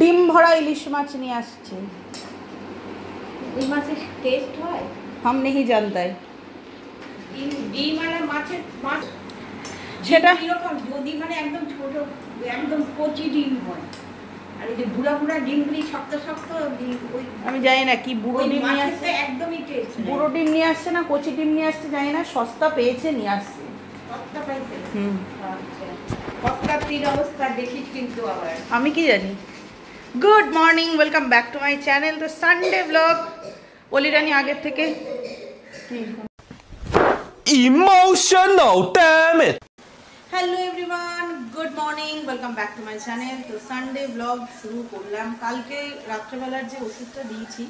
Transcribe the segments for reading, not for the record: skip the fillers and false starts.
ডিম ভরা ইলিশ মাছ নিয়ে আসছে। এই মাছের টেস্ট হয় हम नहीं जानता है। ডিম মানে মাছের মাছ সেটা কিরকম যদি মানে একদম ছোট একদম কচি ডিম হয়, আর এই যে বুড়া বুড়া ডিমগুলি শক্ত শক্ত ওই আমি জানি না কি বুড়ো ডিম নিয়ে মাছের আসছে, একদমই টেস্ট বুড়ো ডিম নিয়ে আসছে না কচি ডিম নিয়ে আসছে জানি না, সস্তা পেয়েছে নিয়ে আসছে। সস্তা পাইছে। আচ্ছা সস্তার তীর অবস্থা দেখিস কিন্তু আবার আমি কি জানি। Good morning, welcome back to my channel. তো সানডে ব্লগ অলিরানি আগের থেকে Emotional, damn it! Hello everyone, good morning, welcome back to my channel. তো সানডে ব্লগ শুরু করলাম। কালকে রাত্রেবেলার যে ওষুধটা দিয়েছি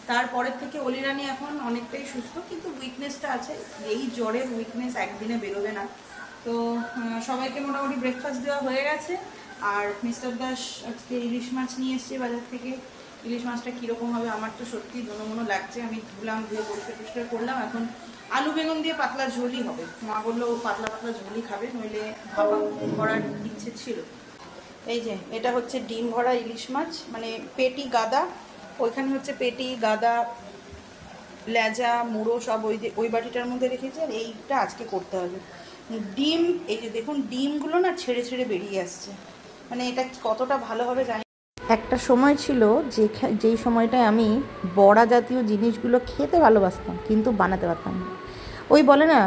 তারপরের থেকে অলিরানি এখন অনেকটাই সুস্থ, কিন্তু উইকনেসটা আছে। এই জ্বরের উইকনেস একদিনে বেরোবে না। তো সবাইকে মোটামুটি ব্রেকফাস্ট দেওয়া হয়ে গেছে। আর মিস্টার দাস আজকে ইলিশ মাছ নিয়ে এসছে বাজার থেকে। ইলিশ মাছটা কীরকম হবে আমার তো সত্যি দোনো লাগছে। আমি ধুলাম, ধুয়ে পরিষ্কার করলাম। এখন আলু বেগুন দিয়ে পাতলা ঝোলই হবে। মা বললো পাতলা পাতলা ঝোলই খাবে, নইলে ভাপা করার ইচ্ছে ছিল। এই যে এটা হচ্ছে ডিম ভরা ইলিশ মাছ, মানে পেটি গাদা, ওইখানে হচ্ছে পেটি গাদা লেজা মুড়ো সব ওই বাটিটার মধ্যে রেখেছি। আর এইটা আজকে করতে হবে। ডিম এই যে দেখুন ডিমগুলো না ছেড়ে ছেড়ে বেরিয়ে আসছে, মানে এটা কতটা ভালো হবে জানি। একটা সময় ছিল যেই সময়টায় আমি বড়া জাতীয় জিনিসগুলো খেতে ভালোবাসতাম কিন্তু বানাতে পারতাম না। ওই বলে না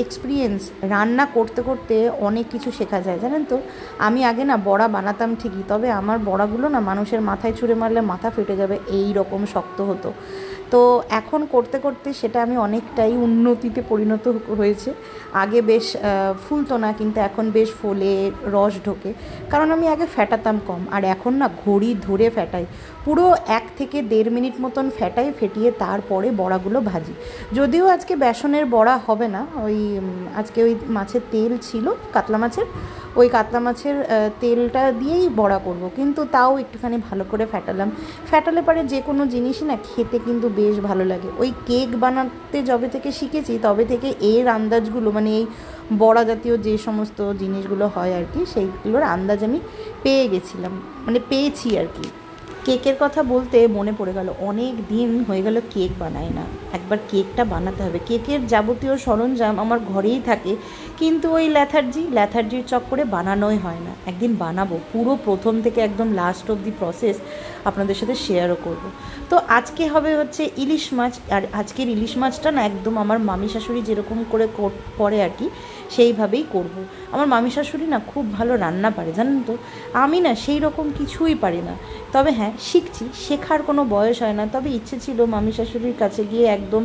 এক্সপিরিয়েন্স, রান্না করতে করতে অনেক কিছু শেখা যায় জানেন তো। আমি আগে না বড়া বানাতাম ঠিকই, তবে আমার বড়াগুলো না মানুষের মাথায় ছুঁড়ে মারলে মাথা ফেটে যাবে এই রকম শক্ত হতো। তো এখন করতে করতে সেটা আমি অনেকটাই উন্নতিতে পরিণত হয়েছে। আগে বেশ ফুলতো না, কিন্তু এখন বেশ ফোলে, রস ঢোকে, কারণ আমি আগে ফেটাতাম কম। আর এখন না ঘড়ি ধরে ফেটাই, পুরো 1 থেকে 1.5 মিনিট মতন ফেটাই, ফেটিয়ে তারপরে বড়াগুলো ভাজি। যদিও আজকে বেসনের বড়া হবে না, আজকে ওই মাছের তেল ছিল কাতলা মাছের, ওই কাতলা মাছের তেলটা দিয়েই বড়া করব, কিন্তু তাও একটুখানি ভালো করে ফেটালে পরে যে কোনো জিনিসই না খেতে কিন্তু বেশ ভালো লাগে। ওই কেক বানাতে যবে থেকে শিখেছি তবে থেকে এর আন্দাজগুলো, মানে এই বড়া জাতীয় যে সমস্ত জিনিসগুলো হয় আর কি, সেইগুলোর আন্দাজ আমি পেয়েছি আর কি। কেকের কথা বলতে মনে পড়ে গেল, অনেক দিন হয়ে গেল কেক বানাই না। একবার কেকটা বানাতে হবে। কেকের যাবতীয় সরঞ্জাম আমার ঘরেই থাকে, কিন্তু ওই ল্যাথার্জির চক্করে বানানোই হয় না। একদিন বানাবো, পুরো প্রথম থেকে একদম লাস্ট অব দি প্রসেস আপনাদের সাথে শেয়ারও করব। তো আজকে হবে হচ্ছে ইলিশ মাছ। আর আজকের ইলিশ মাছটা না একদম আমার মামি শাশুড়ি যেরকম করে করে আর কি, সেইভাবেই করব। আমার মামি শাশুড়ি না খুব ভালো রান্না পারে জানেন তো। আমি না সেই রকম কিছুই পারি না, তবে হ্যাঁ শিখছি, শেখার কোনো বয়স হয় না। তবে ইচ্ছে ছিল মামি শাশুড়ির কাছে গিয়ে একদম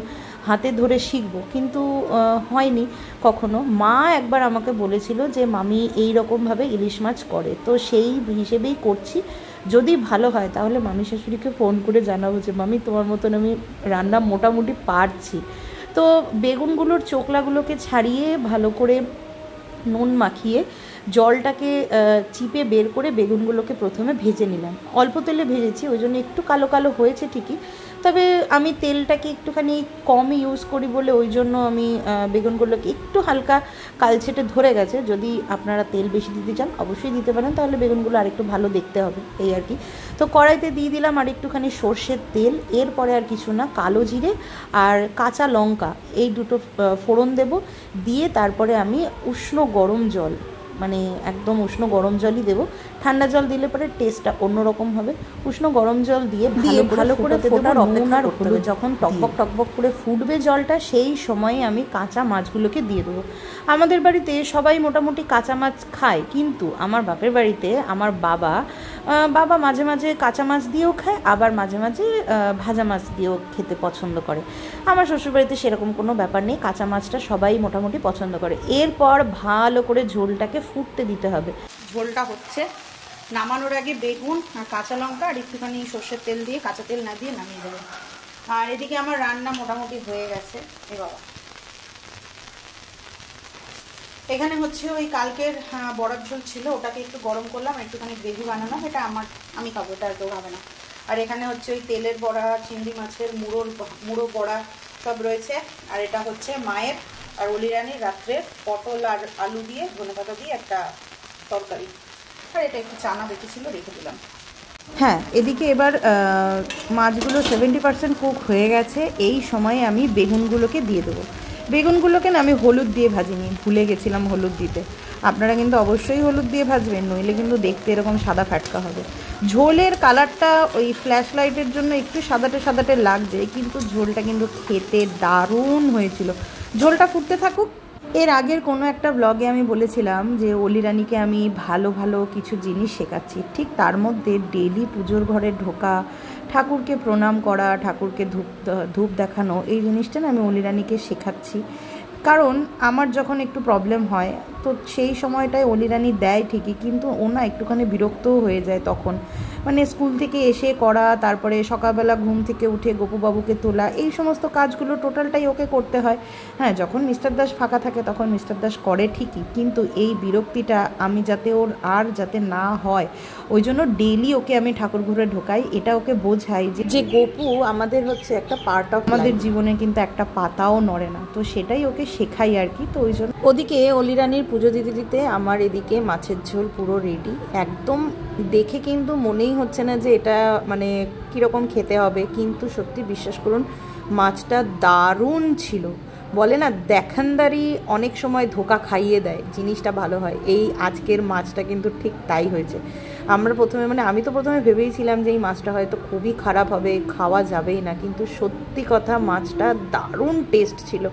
হাতে ধরে শিখব, কিন্তু হয়নি কখনো। মা একবার আমাকে বলেছিল যে মামি এই রকমভাবে ইলিশ মাছ করে, তো সেই হিসেবেই করছি। যদি ভালো হয় তাহলে মামি শাশুড়িকে ফোন করে জানাবো যে মামি তোমার মতন আমি রান্না মোটামুটি পারছি। তো বেগুনগুলোর চোকলাগুলোকে ছাড়িয়ে ভালো করে নুন মাখিয়ে জলটাকে চিপে বের করে বেগুনগুলোকে প্রথমে ভেজে নিলাম। অল্প তেলে ভেজেছি, ওই জন্য একটু কালো কালো হয়েছে ঠিকই, তবে আমি তেলটাকে একটুখানি কম ইউজ করি বলে ওই জন্য আমি বেগুনগুলোকে একটু হালকা কালছেটে ধরে গেছে। যদি আপনারা তেল বেশি দিতে চান অবশ্যই দিতে পারেন, তাহলে বেগুনগুলো আরেকটু ভালো দেখতে হবে এই আর কি। তো কড়াইতে দিয়ে দিলাম আর একটুখানি সর্ষের তেল, এরপরে আর কিছু না, কালো জিরে আর কাঁচা লঙ্কা, এই দুটো ফোড়ন দেব। দিয়ে তারপরে আমি উষ্ণ গরম জল, মানে একদম উষ্ণ গরম জলই দেবো। ঠান্ডা জল দিলে পরে টেস্টটা অন্যরকম হবে। উষ্ণ গরম জল দিয়ে ভালো করে ফোটার অপেক্ষা করতে হবে। যখন টকবক করে ফুটবে জলটা, সেই সময়ে আমি কাঁচা মাছগুলোকে দিয়ে দেবো। আমাদের বাড়িতে সবাই মোটামুটি কাঁচা মাছ খায়, কিন্তু আমার বাপের বাড়িতে আমার বাবা মাঝে মাঝে কাঁচা মাছ দিয়েও খায়, আবার মাঝে মাঝে ভাজা মাছ দিয়েও খেতে পছন্দ করে। আমার শ্বশুরবাড়িতে সেরকম কোনো ব্যাপার নেই, কাঁচা মাছটা সবাই মোটামুটি পছন্দ করে। এরপর ভালো করে ঝোলটাকে ফুটতে দিতে হবে। ঝোলটা হচ্ছে, নামানোর আগে বেগুন আর কাঁচা লঙ্কা আর একটুখানি সর্ষের তেল দিয়ে, কাঁচা তেল না দিয়ে নামিয়ে দেবো। আর এদিকে আমার রান্না মোটামুটি হয়ে গেছে। এ বাবা, এখানে হচ্ছে ওই কালকের বড়ার ঝোল ছিল, ওটাকে একটু গরম করলাম, একটুখানি গ্রেভি বানানো, এটা আমি খাবো, এটা আর কেউ খাবে না। আর এখানে হচ্ছে ওই তেলের বড়া, চিংড়ি মাছের মুড়ো বড়া সব রয়েছে। আর এটা হচ্ছে মায়ের আর অলিরানির রাত্রে পটল আর আলু দিয়ে ধনেপাতা দিয়ে একটা তরকারি। আর এটা একটু চানা বেঁচেছিল রেখে দিলাম। হ্যাঁ, এদিকে এবার মাছগুলো 70% কুক হয়ে গেছে। এই সময়ে আমি বেগুনগুলোকে দিয়ে দেবো। বেগুনগুলোকে না আমি হলুদ দিয়ে ভাজিনি, ভুলে গেছিলাম হলুদ দিতে। আপনারা কিন্তু অবশ্যই হলুদ দিয়ে ভাজবেন, নইলে কিন্তু দেখতে এরকম সাদা ফাটকা হবে। ঝোলের কালারটা ওই ফ্ল্যাশ লাইটের জন্য একটু সাদাটে সাদাটে লাগছে, কিন্তু ঝোলটা কিন্তু খেতে দারুণ হয়েছিল। ঝোলটা ফুটতে থাকুক। এর আগের কোনো একটা ব্লগে আমি বলেছিলাম যে অলি রানীকে আমি ভালো ভালো কিছু জিনিস শেখাচ্ছি, ঠিক তার মধ্যে ডেলি পুজোর ঘরে ঢোকা, ঠাকুরকে প্রণাম করা, ঠাকুরকে ধূপ দেখানো, এই জিনিসটা না আমি অলি রানীকে শেখাচ্ছি। কারণ আমার যখন একটু প্রবলেম হয় তো সেই সময়টায় অলি রানী দেয় ঠিকই, কিন্তু ও না একটুখানি বিরক্তও হয়ে যায় তখন। মানে স্কুল থেকে এসে করা, তারপরে সকালবেলা ঘুম থেকে উঠে গোপুবাবুকে তোলা, এই সমস্ত কাজগুলো টোটালটাই ওকে করতে হয়। হ্যাঁ, যখন মিস্টার দাস ফাঁকা থাকে তখন মিস্টার দাস করে ঠিকই, কিন্তু এই বিরক্তিটা আমি যাতে ওর আর যাতে না হয় ওই জন্য ডেইলি ওকে আমি ঠাকুর ঘরে ঢোকাই। এটা ওকে বোঝাই যে গোপু আমাদের হচ্ছে একটা পার্ট অফ আমাদের জীবনে, কিন্তু একটা পাতাও নড়ে না, তো সেটাই ওকে শেখাই আর কি। তো ওই জন্য ওদিকে অলি রানীর পুজো দিতে দিতে আমার এদিকে মাছের ঝোল পুরো রেডি। একদম দেখে কিন্তু মনেই হচ্ছে না যে এটা মানে কীরকম খেতে হবে, কিন্তু সত্যি বিশ্বাস করুন মাছটা দারুণ ছিল। বলে না দেখানদারি অনেক সময় ধোকা খাইয়ে দেয়, জিনিসটা ভালো হয়। এই আজকের মাছটা কিন্তু ঠিক তাই হয়েছে। আমরা প্রথমে আমি তো প্রথমে ভেবেইছিলাম যে এই মাছটা হয়তো খুবই খারাপ হবে, খাওয়া যাবেই না, কিন্তু সত্যি কথা মাছটা দারুণ টেস্ট ছিল।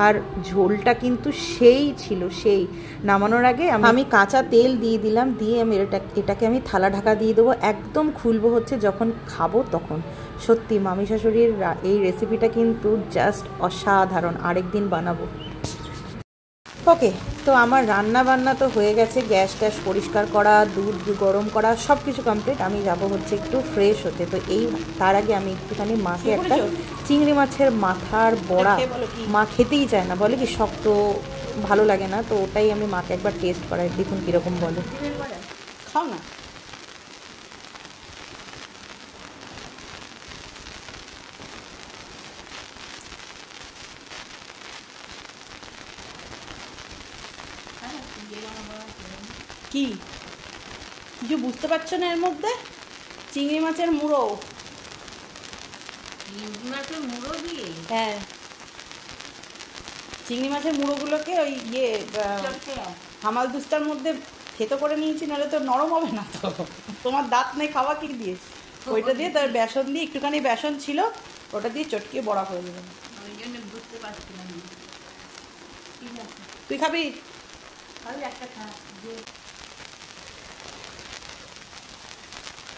আর ঝোলটা কিন্তু সেই ছিল, সেই। নামানোর আগে আমি কাঁচা তেল দিয়ে দিলাম, দিয়ে আমি এটাকে আমি থালা ঢাকা দিয়ে দেবো, একদম খুলবো হচ্ছে যখন খাবো তখন। সত্যি মামি শাশুড়ির এই রেসিপিটা কিন্তু জাস্ট অসাধারণ, আরেকদিন বানাবো। ওকে, তো আমার রান্না বান্না তো হয়ে গেছে, গ্যাস ট্যাস পরিষ্কার করা, দুধ গরম করা, সব কিছু কমপ্লিট। আমি যাব হচ্ছে একটু ফ্রেশ হতে। তো তার আগে আমি একটুখানি মাকে একটা চিংড়ি মাছের মাথার বড়া, মা খেতেই চায় না, বলে কি শক্ত ভালো লাগে না, তো ওটাই আমি মাকে একবার টেস্ট করাই, দেখুন কীরকম বলে। খাও না। কি কিছু বুঝতে পারছো না এর মধ্যে? চিংড়ি মাছের মুড়ো। চিংড়ি মাছের মুড়ো দিয়ে? হ্যাঁ, চিংড়ি মাছের মুড়োগুলোকে ওই হামাল দুস্তার মধ্যে থেতো করে নিয়েছি, নাহলে তো নরম হবে না। তো তোমার দাঁত নেই, খাওয়া কি দিয়ে? ওইটা দিয়ে তার বেসন দিয়ে, একটুখানি বেসন ছিল, ওটা দিয়ে চটকিয়ে বড়া করে দেবেন। ওই জন্য বুঝতে পারছিলাম না। ঠিক আছে, তুই খাবি? তাহলে একটা খা।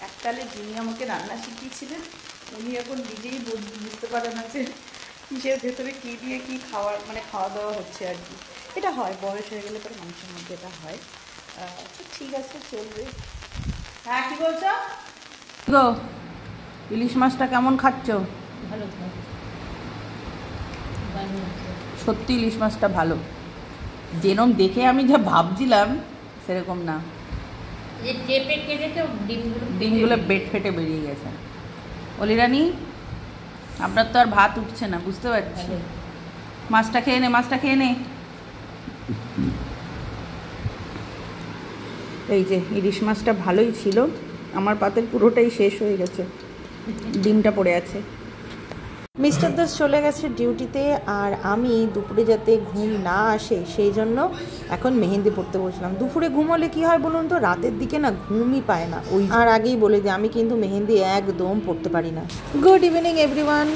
এককালে যিনি আমাকে রান্না শিখিয়েছিলেন উনি এখন নিজেই বুঝতে পারে না যে কিসের ভেতরে কী দিয়ে কী খাওয়া দাওয়া হচ্ছে আর কি। এটা হয়, বয়স হয়ে গেলে পরে মানুষের মধ্যে এটা হয়। ঠিক আছে, চলবে। হ্যাঁ, কী বলছো গো? ইলিশ মাছটা কেমন খাচ্ছ? ভালো খাও। সত্যি ইলিশ মাছটা ভালো, যেরকম দেখে আমি যা ভাবছিলাম সেরকম না। যে চেপে কেটেছে ডিমগুলো বেড ফেটে বেরিয়ে গেছে। অলি রানী, আপনার তো আর ভাত উঠছে না, বুঝতে পারছি। মাছটা খেয়ে নে, মাছটা খেয়ে নে। এই যে ইলিশ মাছটা ভালোই ছিল, আমার পাতের পুরোটাই শেষ হয়ে গেছে, ডিমটা পড়ে আছে। মিস্টার দাস চলে গেছে ডিউটিতে, আর আমি দুপুরে যাতে ঘুম না আসে সেই জন্য এখন মেহেন্দি পড়তে বসলাম। দুপুরে ঘুমোলে কি হয় বলুন তো, রাতের দিকে না ঘুমই পায় না। আর আগেই বলে দিই আমি কিন্তু মেহেন্দি একদম পড়তে পারি না। Good evening everyone.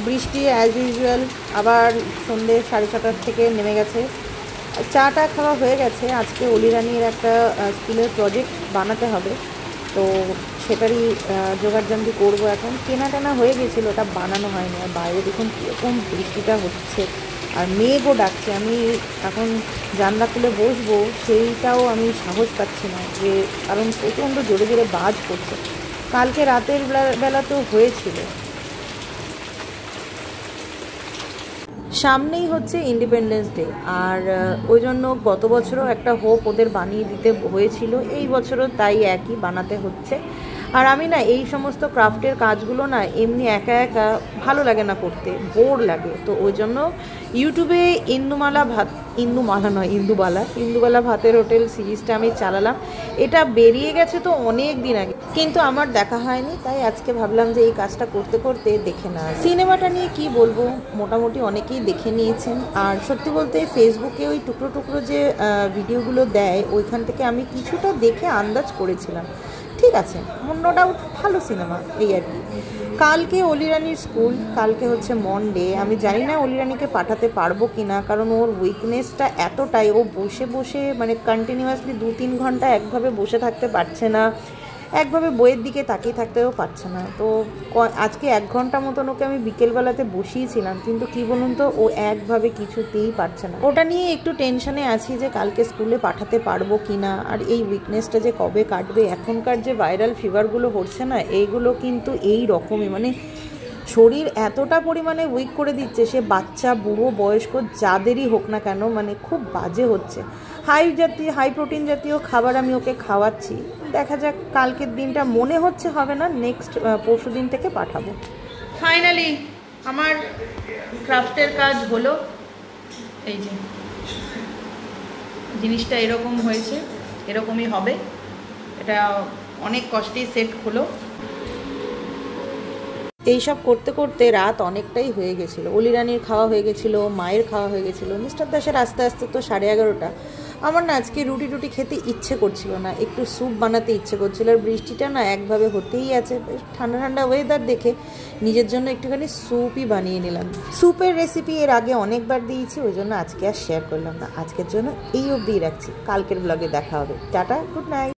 বৃষ্টি অ্যাজ ইউজুয়াল আবার সন্ধ্যে 6:30 থেকে নেমে গেছে। চাটা খাওয়া হয়ে গেছে। আজকে অলি রানীর একটা স্কুলের প্রজেক্ট বানাতে হবে, তো সেটারই জোগাড়জান্তি করবো। এখন কেনা টেনা হয়ে গেছিলো, ওটা বানানো হয়নি। আর বাইরে দেখুন কীরকম বৃষ্টিটা হচ্ছে, আর মেঘও ডাকছে। আমি এখন জানলা খুলে বসবো সেইটাও আমি সাহস পাচ্ছি না, যে কারণ প্রচণ্ড জোরে জোরে বাজ পড়ছে। কালকে রাতের বেলা তো হয়েছিল। সামনেই হচ্ছে ইন্ডিপেন্ডেন্স ডে, আর ওই জন্য গত বছরও একটা হোপ ওদের বানিয়ে দিতে হয়েছিল, এই বছরও তাই একই বানাতে হচ্ছে। আর আমি না এই সমস্ত ক্রাফটের কাজগুলো না এমনি একা একা ভালো লাগে না করতে, বোর লাগে। তো ওই জন্য ইউটিউবে ইন্দুবালা ভাতের হোটেল সিরিজটা আমি চালালাম। এটা বেরিয়ে গেছে তো অনেক দিন আগে, কিন্তু আমার দেখা হয়নি, তাই আজকে ভাবলাম যে এই কাজটা করতে করতে দেখে না। সিনেমাটা নিয়ে কি বলবো, মোটামুটি অনেকেই দেখে নিয়েছেন। আর সত্যি বলতে ফেসবুকে ওই টুকরো টুকরো যে ভিডিওগুলো দেয় ওইখান থেকে আমি কিছুটা দেখে আন্দাজ করেছিলাম। ঠিক আছে, নো ডাউট ভালো সিনেমা, এই আর কি। কালকে অলিরানির স্কুল, কালকে হচ্ছে মনডে। আমি জানি না অলিরানিকে পাঠাতে পারবো কি না, কারণ ওর উইকনেসটা এতটাই, ও বসে বসে মানে কন্টিনিউয়াসলি 2-3 ঘন্টা একভাবে বসে থাকতে পারছে না, একভাবে বইয়ের দিকে তাকিয়ে থাকতেও পারছে না। তো আজকে 1 ঘন্টা মতন ওকে আমি বিকেলবেলাতে বসিয়েছিলাম, কিন্তু কী বলুন তো, ও একভাবে কিছুতেই পারছে না। ওটা নিয়ে একটু টেনশনে আছি যে কালকে স্কুলে পাঠাতে পারবো কি না, আর এই উইকনেসটা যে কবে কাটবে। এখনকার যে ভাইরাল ফিভারগুলো হচ্ছে না, এইগুলো কিন্তু এই রকমই, মানে শরীর এতটা পরিমাণে উইক করে দিচ্ছে, সে বাচ্চা বুড়ো বয়স্ক যাদেরই হোক না কেন, মানে খুব বাজে হচ্ছে। হাই প্রোটিন জাতীয় খাবার আমি ওকে খাওয়াচ্ছি, দেখা যাক কালকের দিনটা মনে হচ্ছে হবে না, নেক্সট পরশু দিন থেকে পাঠাবো। ফাইনালি আমার ক্রাফটের কাজ হলো, এই যে জিনিসটা এরকম হয়েছে, এরকমই হবে। এটা অনেক কষ্টেই সেট হলো। এইসব করতে করতে রাত অনেকটাই হয়ে গেছিলো। অলিরানির খাওয়া হয়ে গেছিলো, মায়ের খাওয়া হয়ে গেছিলো, মিস্টার দাসের আস্তে আস্তে তো 11:30। আমার না আজকে রুটি টুটি খেতে ইচ্ছে করছিল না, একটু স্যুপ বানাতে ইচ্ছে করছিল। আর বৃষ্টিটা না একভাবে হতেই আছে, ঠান্ডা ঠান্ডা ওয়েদার দেখে নিজের জন্য একটুখানি স্যুপই বানিয়ে নিলাম। স্যুপের রেসিপি এর আগে অনেকবার দিয়েছি, ওই জন্য আজকে আর শেয়ার করলাম না। আজকের জন্য এই অবধিই রাখছি, কালকের ব্লগে দেখা হবে। Tata, good night.